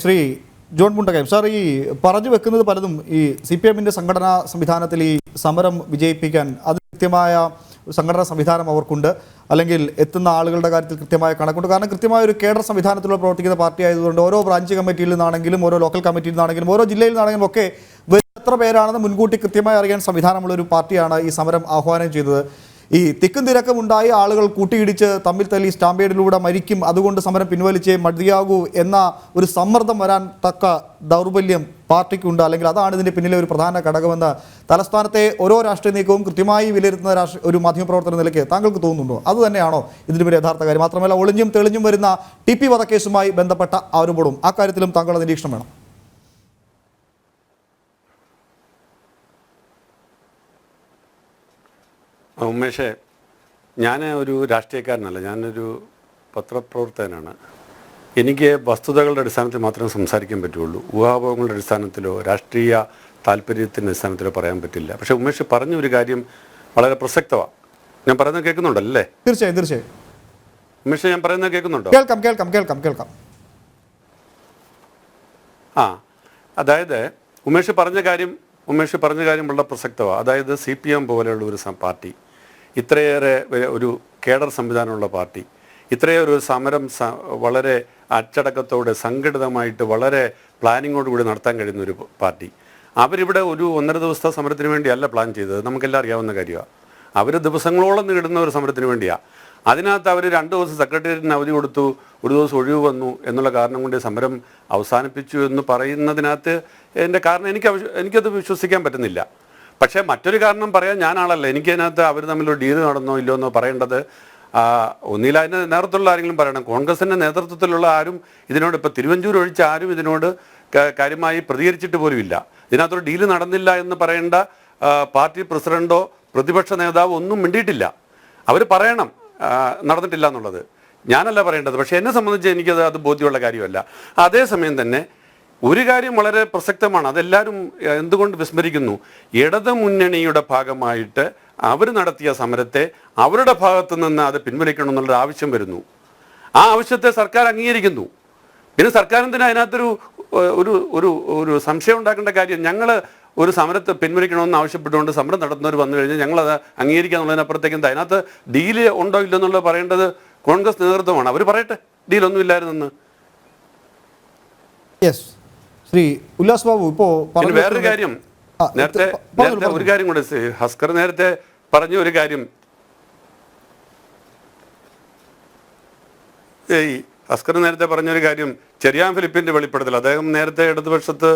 Shri John Mundakayam sir, ഈ പറഞ്ഞു വെക്കുന്നത് പലതും ഈ CPM-ന്റെ സംഘടനാ സംവിധാനത്തിൽ ഈ സമരം വിജയിപ്പിക്കാൻ അത് കൃത്യമായ സംഘടനാ സംവിധാനം അവർക്കുണ്ട്, അല്ലെങ്കിൽ എത്തുന്ന ആളുകളുടെ കാര്യത്തിൽ കൃത്യമായ കണക്കുണ്ട്. കാരണം കൃത്യമായ ഒരു കേഡർ സംവിധാനത്തിലൂടെ പ്രവർത്തിക്കുന്ന പാർട്ടി ആയതുകൊണ്ട് ഓരോ ബ്രാഞ്ച് കമ്മിറ്റിയിൽ നിന്നാണെങ്കിലും ഓരോ ലോക്കൽ കമ്മിറ്റിയിൽ നിന്നാണെങ്കിലും ഓരോ ജില്ലയിൽ നിന്നാണെങ്കിലും ഒക്കെ എത്ര പേരാണെന്ന് മുൻകൂട്ടി കൃത്യമായി അറിയാൻ സംവിധാനമുള്ള ഒരു പാർട്ടിയാണ് ഈ സമരം ആഹ്വാനം ചെയ്തത്. ഈ തിക്കും തിരക്കുമുണ്ടായി ആളുകൾ കൂട്ടിയിടിച്ച് തമ്മിൽ തല്ലി സ്റ്റാമ്പേഡിലൂടെ മരിക്കും, അതുകൊണ്ട് സമരം പിൻവലിച്ചേ മതിയാകൂ എന്ന ഒരു സമ്മർദ്ദം വരാൻ തക്ക ദൗർബല്യം പാർട്ടിക്കുണ്ട്, അല്ലെങ്കിൽ അതാണ് ഇതിൻ്റെ പിന്നിലെ ഒരു പ്രധാന ഘടകമെന്ന് തലസ്ഥാനത്തെ ഓരോ രാഷ്ട്രീയ നീക്കവും കൃത്യമായി വിലയിരുത്തുന്ന ഒരു മാധ്യമപ്രവർത്തന നിലയ്ക്ക് താങ്കൾക്ക് തോന്നുന്നുണ്ടോ? അതുതന്നെയാണോ ഇതിൻ്റെ ഒരു യഥാർത്ഥ കാര്യം? മാത്രമല്ല, ഒളിഞ്ഞും തെളിഞ്ഞും വരുന്ന TP വധക്കേസുമായി ബന്ധപ്പെട്ട ആരോപണവും ആ കാര്യത്തിലും താങ്കളുടെ നിരീക്ഷണം വേണം. ഉമേഷേ, ഞാൻ ഒരു രാഷ്ട്രീയക്കാരനല്ല, ഞാനൊരു പത്രപ്രവർത്തകനാണ്. എനിക്ക് വസ്തുതകളുടെ അടിസ്ഥാനത്തിൽ മാത്രമേ സംസാരിക്കാൻ പറ്റുള്ളൂ. ഊഹാപോഹങ്ങളുടെ അടിസ്ഥാനത്തിലോ രാഷ്ട്രീയ താല്പര്യത്തിൻ്റെ അടിസ്ഥാനത്തിലോ പറയാൻ പറ്റില്ല. പക്ഷേ ഉമേഷ് പറഞ്ഞ ഒരു കാര്യം വളരെ പ്രസക്തമാണ്. ഞാൻ പറയുന്നത് കേൾക്കുന്നുണ്ടല്ലേ? തീർച്ചയായും. ഉമേഷ്, ഞാൻ പറയുന്നത് കേൾക്കുന്നുണ്ടോ? കേൾക്കാം. അതായത് ഉമേഷ് പറഞ്ഞ കാര്യം വളരെ പ്രസക്തമാണ്. അതായത് CPM പോലെയുള്ള ഒരു പാർട്ടി, ഇത്രയേറെ ഒരു കേഡർ സംവിധാനമുള്ള പാർട്ടി, ഇത്രയേറെ ഒരു സമരം വളരെ അച്ചടക്കത്തോടെ സംഘടിതമായിട്ട് വളരെ പ്ലാനിങ്ങോടുകൂടി നടത്താൻ കഴിയുന്ന ഒരു പാർട്ടി, അവരിവിടെ ഒരു 1.5 ദിവസത്തെ സമരത്തിന് വേണ്ടിയല്ല പ്ലാൻ ചെയ്തത്. നമുക്കെല്ലാം അറിയാവുന്ന കാര്യമാണ്. അവർ ദിവസങ്ങളോളം നീടുന്ന ഒരു സമരത്തിന് വേണ്ടിയാണ്. അതിനകത്ത് അവർ 2 ദിവസം സെക്രട്ടേറിയറ്റിന് അവധി കൊടുത്തു, 1 ദിവസം ഒഴിവ് വന്നു എന്നുള്ള കാരണം കൊണ്ട് സമരം അവസാനിപ്പിച്ചു എന്ന് പറയുന്നതിനകത്ത് എൻ്റെ കാരണം എനിക്കത് വിശ്വസിക്കാൻ പറ്റുന്നില്ല. പക്ഷേ മറ്റൊരു കാരണം പറയാൻ ഞാനാളല്ല. എനിക്കതിനകത്ത് അവർ തമ്മിലൊരു ഡീൽ നടന്നോ ഇല്ലോ എന്നോ പറയേണ്ടത് ഒന്നില്ല അതിൻ്റെ നേതൃത്വത്തിലുള്ള ആരെങ്കിലും പറയണം. കോൺഗ്രസിൻ്റെ നേതൃത്വത്തിലുള്ള ആരും ഇതിനോട്, ഇപ്പോൾ തിരുവഞ്ചൂർ ഒഴിച്ച് ആരും ഇതിനോട് കാര്യമായി പ്രതികരിച്ചിട്ട് പോലും ഇല്ല. ഇതിനകത്തൊരു ഡീല് നടന്നില്ല എന്ന് പറയേണ്ട പാർട്ടി പ്രസിഡന്റോ പ്രതിപക്ഷ നേതാവോ ഒന്നും മിണ്ടിയിട്ടില്ല. അവർ പറയണം നടന്നിട്ടില്ല എന്നുള്ളത്. ഞാനല്ല പറയേണ്ടത്. പക്ഷേ എന്നെ സംബന്ധിച്ച് അത് ബോധ്യമുള്ള കാര്യമല്ല. അതേസമയം തന്നെ ഒരു കാര്യം വളരെ പ്രസക്തമാണ്, അതെല്ലാവരും എന്തുകൊണ്ട് വിസ്മരിക്കുന്നു. ഇടതു മുന്നണിയുടെ ഭാഗമായിട്ട് അവർ നടത്തിയ സമരത്തെ അവരുടെ ഭാഗത്തു നിന്ന് അത് പിൻവലിക്കണം എന്നുള്ളൊരു ആവശ്യം വരുന്നു. ആ ആവശ്യത്തെ സർക്കാർ അംഗീകരിക്കുന്നു. പിന്നെ സർക്കാരിന് അതിനകത്തൊരു ഒരു സംശയം ഉണ്ടാക്കേണ്ട കാര്യം, ഞങ്ങൾ ഒരു സമരത്തെ പിൻവലിക്കണമെന്ന് ആവശ്യപ്പെട്ടുകൊണ്ട് സമരം നടത്തുന്നവർ വന്നു കഴിഞ്ഞാൽ ഞങ്ങളത് അംഗീകരിക്കുക എന്നുള്ളതിനപ്പുറത്തേക്ക് എന്താ അതിനകത്ത് ഡീല് ഉണ്ടോ ഇല്ലെന്നുള്ളത് പറയേണ്ടത് കോൺഗ്രസ് നേതൃത്വമാണ്. അവർ പറയട്ടെ ഡീലൊന്നും ഇല്ലായിരുന്നെന്ന്. ശ്രീ ഉല്ലാസ് ബാബു, ഇപ്പോൾ വേറൊരു കാര്യം, നേരത്തെ ഒരു കാര്യം കൂടെ ഹസ്കർ നേരത്തെ പറഞ്ഞ ഒരു കാര്യം, ഹസ്കർ നേരത്തെ പറഞ്ഞൊരു കാര്യം, ചെറിയാൻ ഫിലിപ്പിൻ്റെ വെളിപ്പെടുത്തൽ. അദ്ദേഹം നേരത്തെ ഇടതുപക്ഷത്ത്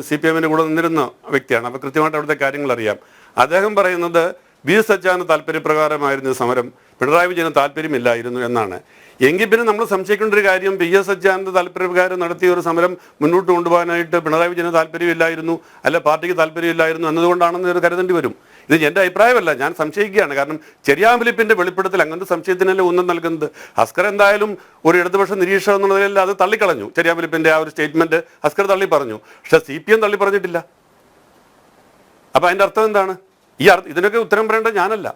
CPM-ന്റെ കൂടെ നിന്നിരുന്ന വ്യക്തിയാണ്. അപ്പോൾ കൃത്യമായിട്ട് അവിടുത്തെ കാര്യങ്ങൾ അറിയാം. അദ്ദേഹം പറയുന്നത് VS അച്യുതാനന്ദ താല്പര്യപ്രകാരമായിരുന്നു സമരം, പിണറായി വിജയന് താല്പര്യമില്ലായിരുന്നു എന്നാണ്. എങ്കിൽ പിന്നെ നമ്മൾ സംശയിക്കേണ്ട ഒരു കാര്യം, VS അച്യുതാനന്ദ താല്പര്യപ്രകാരം നടത്തിയ ഒരു സമരം മുന്നോട്ട് കൊണ്ടുപോകാനായിട്ട് പിണറായി വിജയന് താല്പര്യമില്ലായിരുന്നു, അല്ല പാർട്ടിക്ക് താല്പര്യമില്ലായിരുന്നു എന്നതുകൊണ്ടാണെന്ന് ഒരു കരുതേണ്ടി വരും. ഇത് എൻ്റെ അഭിപ്രായമല്ല, ഞാൻ സംശയിക്കുകയാണ്. കാരണം ചെറിയാൻ ഫിലിപ്പിൻ്റെ വെളിപ്പെടുത്തൽ അങ്ങനത്തെ സംശയത്തിനല്ലേ ഊന്നൽ നൽകുന്നത്. ഹസ്കർ എന്തായാലും ഒരു ഇടതുപക്ഷ നിരീക്ഷകൻ എന്നുള്ള നിലയിൽ അത് തള്ളിക്കളഞ്ഞു. ചെറിയാൻ ഫിലിപ്പിൻ്റെ ആ ഒരു സ്റ്റേറ്റ്മെൻറ്റ് ഹസ്കർ തള്ളി പറഞ്ഞു. പക്ഷേ CPM തള്ളി പറഞ്ഞിട്ടില്ല. അപ്പോൾ അതിൻ്റെ അർത്ഥം എന്താണ്? ഇതിനൊക്കെ ഉത്തരം പറയേണ്ടത് ഞാനല്ല.